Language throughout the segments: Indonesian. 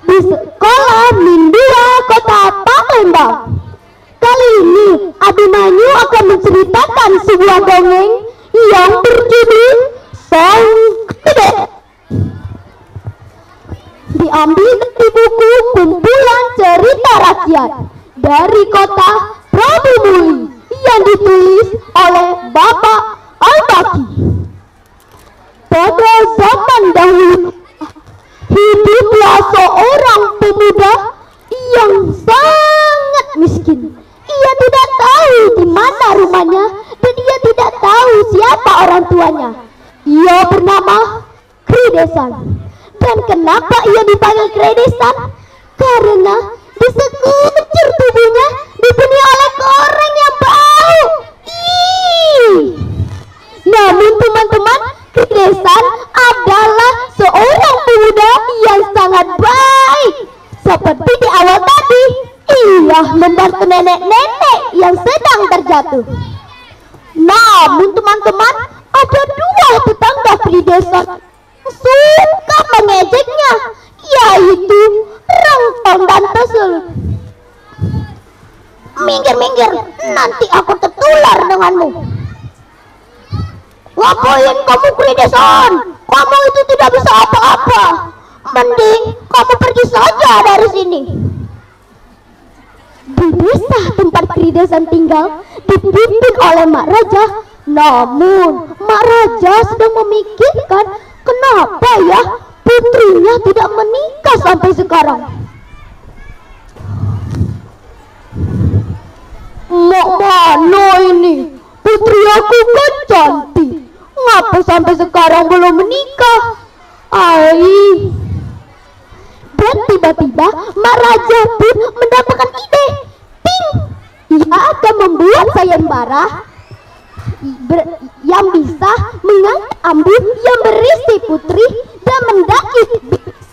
di sekolah Mindua Kota Palembang. Kali ini Abimanyu akan menceritakan sebuah dongeng yang berjudul Sang Kedek. Diambil dari buku Kumpulan Cerita Rakyat dari Kota Prabu Muli yang ditulis oleh Bapak Al-Baki. Pada zaman dahulu hiduplah seorang pemuda yang sangat miskin. Ia tidak tahu di mana rumahnya dan ia tidak tahu siapa orang tuanya. Ia bernama Kredesan. Dan kenapa ia dipanggil Kredesan? Karena di sekujur tubuhnya dipenuhi oleh koreng yang bau. Namun teman-teman, Kredesan adalah seorang pemuda yang sangat baik. Seperti di awal tadi, ia membantu nenek-nenek yang sedang terjatuh. Namun teman-teman, ada dua tetangga Kredesan suka mengejeknya, yaitu Rengkong dan Tesul. Minggir-minggir, nanti aku tertular denganmu. Ngapain kamu Kredesan? Kamu itu tidak bisa apa-apa. Mending kamu pergi saja dari sini. Di desa tempat Kredesan tinggal dipimpin oleh Mak Raja. Namun Mak Raja sedang memikirkan kenapa ya putrinya tidak menikah sampai sekarang. Mak mana ini? Putri aku kan cantik. Ngapa sampai sekarang belum menikah? Dan tiba-tiba Mak Raja pun mendapatkan ide. Ting! Ia akan membuat sayembara yang bisa mengangkat ambu yang berisi putri dan mendaki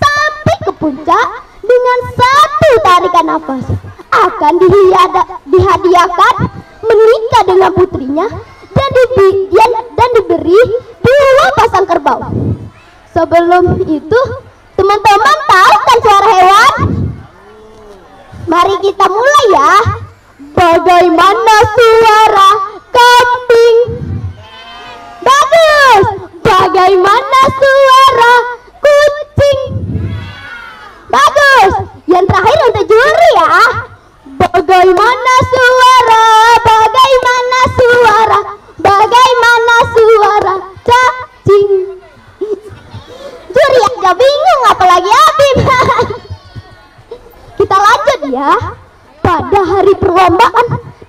sampai ke puncak dengan satu tarikan nafas. Akan dihadiahkan menikah dengan putrinya dan diberi 2 pasang kerbau. Sebelum itu, teman-teman tahu kan suara hewan? Mari kita mulai ya. Bagaimana suara kambing? Bagus. Bagaimana suara kucing? Bagus. Yang terakhir untuk juri ya. Bagaimana suara? Bagaimana suara? Bagaimana suara cacing? Juri aja bingung, apalagi Abim. Kita lanjut ya. Pada hari perlombaan,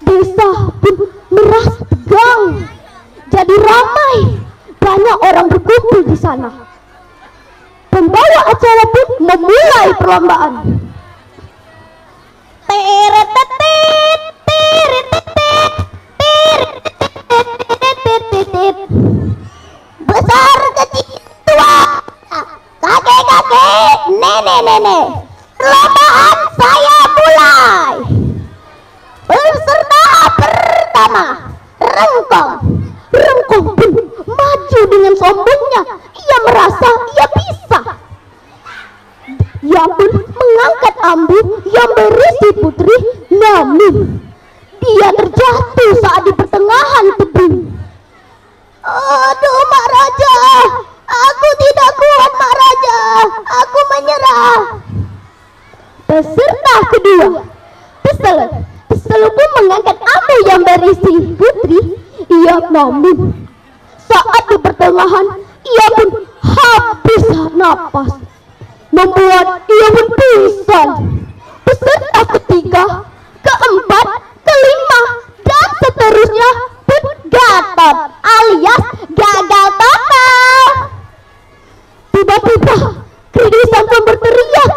desa pun merasa tegang. Jadi ramai, banyak orang berkumpul di sana. Pembawa acara pun memulai perlombaan. Besar kecil tua, kakek-kakek, nenek-nenek, perlombaan saya mulai. Peserta pertama, Rengkong. Rengkong pun maju dengan sombongnya. Ia merasa ia bisa. Ia pun mengangkat ambu yang berisi putri, namun dia terjatuh saat di pertengahan tebing. Aduh, Mak Raja, aku tidak kuat, Mak Raja, aku menyerah. Peserta kedua, Pesel pun mengangkat ambu yang berisi putri. Namun saat di pertengahan ia pun habis napas, membuat ia pun pingsan. Peserta ketiga, keempat, kelima, dan seterusnya pun gatot alias gagal total. Tiba-tiba Kredesan pun berteriak,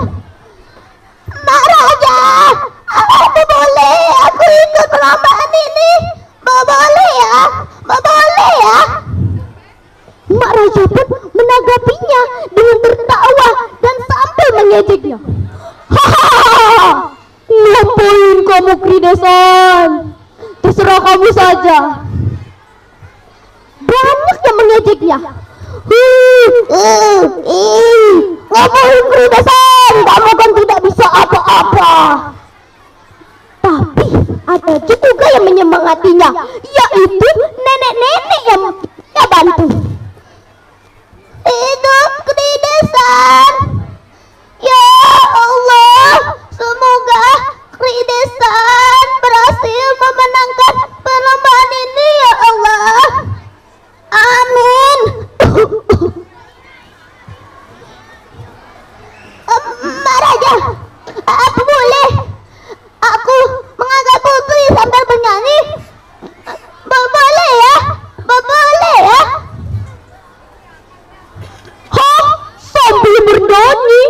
Mak Raja, aku boleh aku ikut perlombaan ini? Boleh ya? Boleh ya? Mak Raja pun menanggapinya dengan tertawa dan sambil mengejeknya. Hahaha, ngapain kamu Kredesan? Terserah kamu saja. Banyak yang mengejeknya. Ngapain Kredesan? Kamu kan tidak lainnya, yaitu nenek-nenek yang kita bantu. Hidup Kridesan. Ya Allah, semoga Kridesan berhasil memenangkan perlombaan ini ya Allah. Amin. Maharaja, apa boleh aku mengangkat putri sambil bernyanyi? Boleh ya? Boleh ya? Hah? Sambil bernyanyi?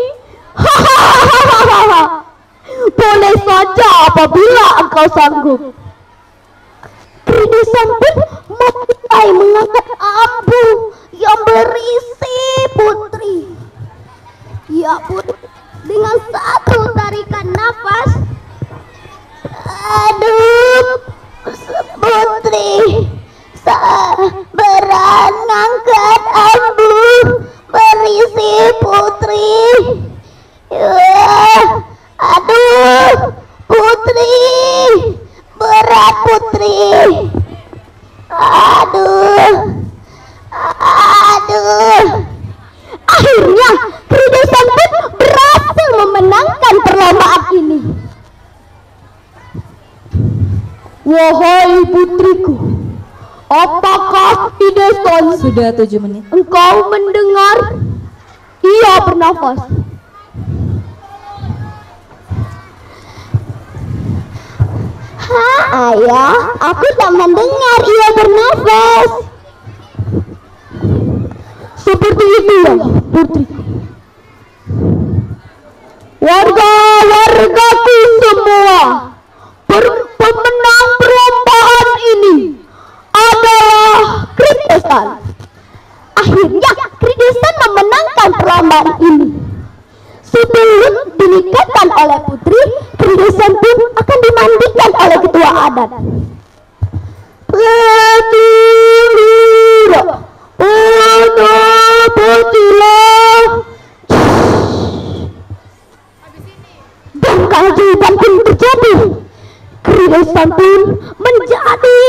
Hahaha. Boleh saja apabila engkau sanggup. Kridesan pun mulai mengangkat abu yang berisi putri. Ya pun dengan satu tarikan nafas, aduh, putri berat ngangkat abu berisi putri. Aduh, putri berat putri. Aduh. Akhirnya Kridesan pun berhasil memenangkan perlombaan ini. Wahai putriku, apakah Kridesan sudah 7 menit? Engkau mendengar? Ia bernafas. Ayah, aku tak mendengar ia bernafas. Seperti itu ya, putri. Warga-wargaku semua, pemenang perlombaan ini adalah Kridesan. Akhirnya Kridesan memenangkan perlombaan ini. Sebelum dinikahkan oleh putri, Kridesan pun akan dimandikan oleh ketua adat. Dan keajaiban pun terjadi. Kridesan pun menjadi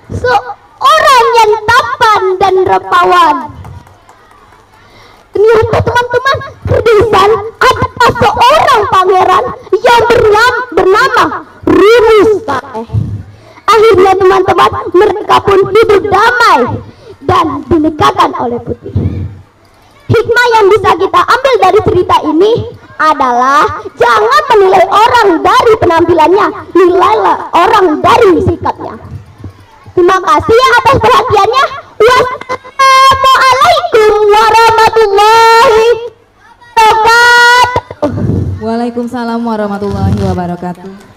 seorang yang tampan dan rupawan. Ternyata teman-teman, Kridesan adalah seorang pangeran yang bernama Rumus-Saeh. Akhirnya teman-teman, mereka pun hidup damai dan dinikahkan oleh putri. Hikmah yang bisa kita ambil dari cerita ini adalah jangan menilai orang dari penampilannya, nilailah orang dari sikapnya. Terima kasih atas perhatiannya. Wassalamualaikum warahmatullahi wabarakatuh. Waalaikumsalam warahmatullahi wabarakatuh.